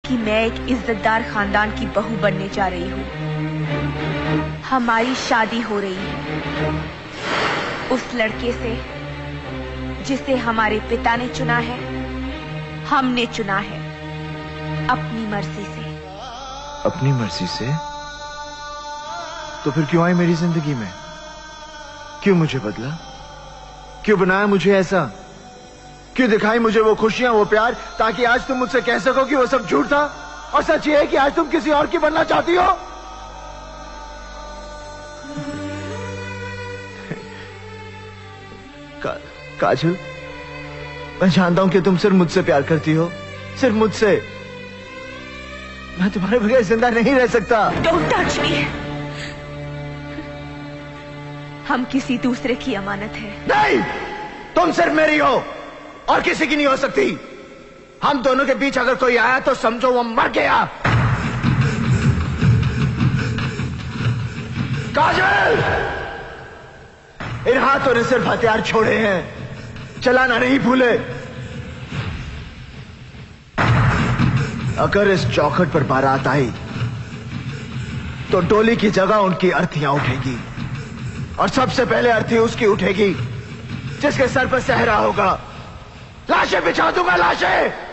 कि मैं एक इज्जतदार खानदान की बहू बनने जा रही हूँ। हमारी शादी हो रही है उस लड़के से जिसे हमारे पिता ने चुना है, हमने चुना है अपनी मर्जी से। अपनी मर्जी से? तो फिर क्यों आई मेरी जिंदगी में? क्यों मुझे बदला? क्यों बनाया मुझे ऐसा? क्यों दिखाई मुझे वो खुशियां, वो प्यार, ताकि आज तुम मुझसे कह सको कि वो सब झूठ था और सच ये है कि आज तुम किसी और की बनना चाहती हो? काजल, मैं जानता हूं कि तुम सिर्फ मुझसे प्यार करती हो, सिर्फ मुझसे। मैं तुम्हारे बगैर जिंदा नहीं रह सकता। Don't touch me। हम किसी दूसरे की अमानत है। नहीं, तुम सिर्फ मेरी हो और किसी की नहीं हो सकती। हम दोनों के बीच अगर कोई आया तो समझो वो मर गया। काजल, इन हाथों ने सिर्फ हथियार छोड़े हैं, चलाना नहीं भूले। अगर इस चौखट पर बारात आई तो डोली की जगह उनकी अर्थियां उठेगी और सबसे पहले अर्थी उसकी उठेगी जिसके सर पर सहरा होगा। लाशें बिछा दूंगा, लाशें।